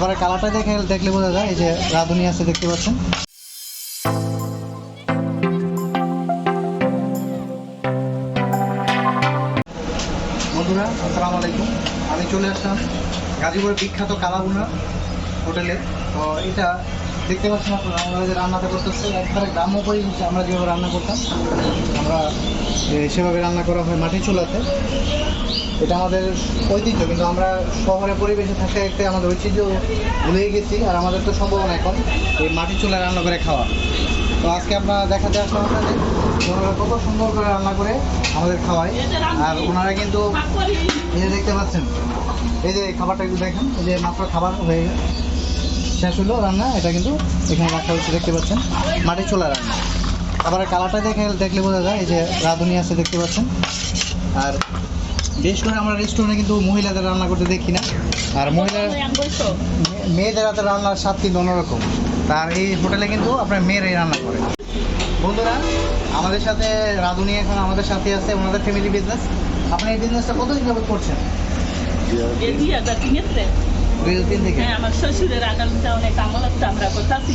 খাবারের কালারটা দেখলে বোঝা যায়। এই যে রাঁধুনি আছে দেখতে পাচ্ছেন। বন্ধুরা আসসালামু আলাইকুম। আমি চলে আসলাম গাজীপুরের বিখ্যাত কালাবুনা হোটেলে। তো এটা দেখতে পাচ্ছেন আপনারা, আমরা যে রান্নাটা করতেছি একবারে গ্রাম্য পরিবেশে আমরা যেভাবে রান্না করতাম, আমরা সেভাবে রান্না করা হয় মাটির চুলাতে। এটা আমাদের ঐতিহ্য, কিন্তু আমরা শহরের পরিবেশে থাকতে থাকতে আমাদের ঐতিহ্য ভুলেই গেছি। আর আমাদের তো সম্ভব না এখন এই মাটির চুলায় রান্না করে খাওয়া। তো আজকে আমরা দেখাতে আসলাম আপনাদের ওনারা কত সুন্দর করে রান্না করে আমাদের খাওয়ায়। আর ওনারা কিন্তু এই যে দেখতে পাচ্ছেন, এই যে খাবারটা একটু দেখেন, এই যে মাত্র খাবার হয়ে শেষ হলো রান্না। এটা কিন্তু এখানে রাখা হচ্ছে দেখতে পাচ্ছেন, মাটির চুলা রান্না। খাবারের কালারটা দেখলে বোঝা যায়। এই যে রাঁধুনি আছে দেখতে পাচ্ছেন। আর বেশ করে আমরা রেস্টুরেন্টে কিন্তু মহিলাদের রান্না করতে দেখি না। আর মেয়েদের হাতে রান্নার স্বাদ কিন্তু অন্যরকম। তার এই হোটেলে কিন্তু আপনার মেয়েরাই রান্না করে। বন্ধুরা আমাদের সাথে রাঁধুনি এখন আমাদের সাথে আছে, ওনাদের ফ্যামিলি বিজনেস। আপনি এই বিজনেসটা কতদিন যাবত করছেন? 2003 থেকে। হ্যাঁ, আমার শ্বশুরের আঙুলটা অনেক আমল আছে, আমরা করতেছি।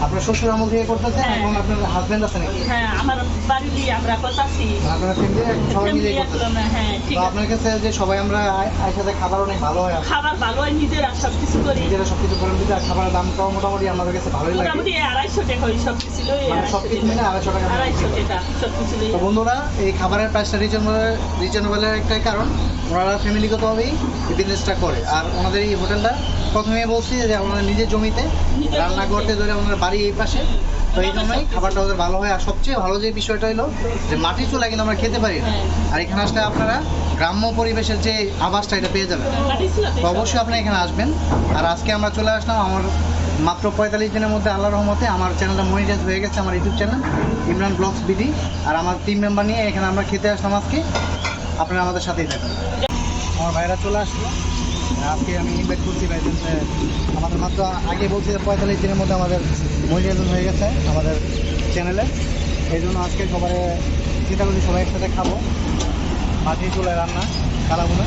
আপনার শ্বশুর আমল থেকে করতেছেন এবং আপনার হাজবেন্ড আছে নাকি? হ্যাঁ, আমার বাড়ি দিয়ে আমরা করতেছি। আপনার ফ্যামিলি সবাই মিলে করতেছেন? হ্যাঁ, ঠিক তো আছে। আপনার কাছে যে সবাই আমরা একসাথে খাবার অনেক ভালো হয়, খাবার ভালো হয়, নিজেরা সবকিছু করি, নিজেরা সবকিছু করেন, কিন্তু খাবারের দামটাও মোটামুটি আমাদের কাছে ভালোই লাগে। মোটামুটি 250 টাকা হয় সবকিছু লই। মানে সবকিছু মিলে 250 টাকা। 250 টাকা সবকিছু লই। তো বন্ধুরা এই খাবারের প্রাইসটা রিজনেবলের একটাই কারণ ওনারা ফ্যামিলিগতভাবেই এই বিজনেসটা করে। আর ওনাদের এই হোটেলটা প্রথমে বলছি যে ওনাদের নিজের জমিতে রান্না করতে ধরে ওনাদের বাড়ি এই পাশে। তো এই জন্যই খাবারটা ওদের ভালো হয়। আর সবচেয়ে ভালো যে বিষয়টা হলো যে মাটির চুলা কিন্তু আমরা খেতে পারি না। আর এখানে আসলে আপনারা গ্রাম্য পরিবেশের যে আভাসটা এটা পেয়ে যাবেন। তো অবশ্যই আপনারা এখানে আসবেন। আর আজকে আমরা চলে আসলাম আমার মাত্র 45 দিনের মধ্যে আল্লাহর রহমতে আমার চ্যানেলটা মনিটাইজ হয়ে গেছে, আমার YouTube channel Imran vlogs BD. আর আমার টিম মেম্বার নিয়ে এখানে আমরা খেতে আসলাম আজকে। আপনারা আমাদের সাথেই থাকবেন। আমার ভাইরা চলে আসলো, আজকে আমি ইনভাইট করছি ভাইদের। আমাদের মাত্র আগে বলছি যে 45 দিনের মধ্যে আমাদের মনিটাইজ হয়ে গেছে আমাদের চ্যানেলে। এই জন্য আজকে সবাই চিন্তা করছি সবাই একসাথে খাবো মাটির চুলায় রান্না কালাবুনা।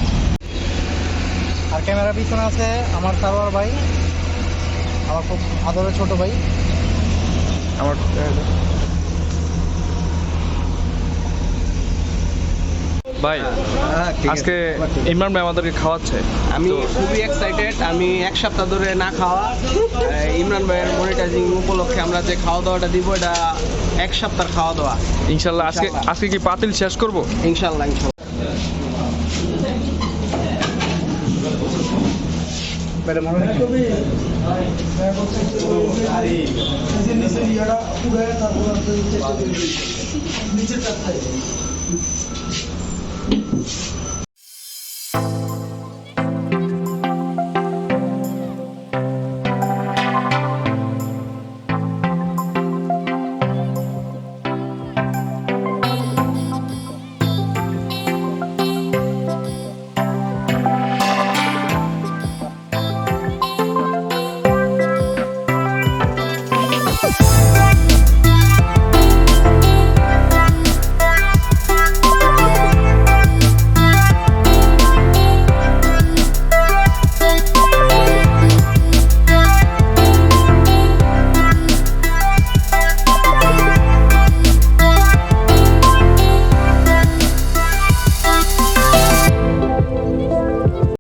আর ক্যামেরার পিছনে আছে আমার সারোয়ার ভাই, আমার খুব আদরের ছোট ভাই। আমার ভাই আজকে ইমরান ভাই আমাদেরকে খাওয়াচ্ছে। আমি খুবই এক্সাইটেড। আমি এক সপ্তাহ ধরে না খাওয়া। ইমরান ভাইয়ের মনিটাইজিং উপলক্ষে আমরা যে খাওয়া দাওয়াটা দিব, এটা এক সপ্তাহের খাওয়া দাওয়া ইনশাল্লাহ। আজকে কি পাতিল শেষ করবো? ইনশাল্লাহ ইনশাল্লাহ।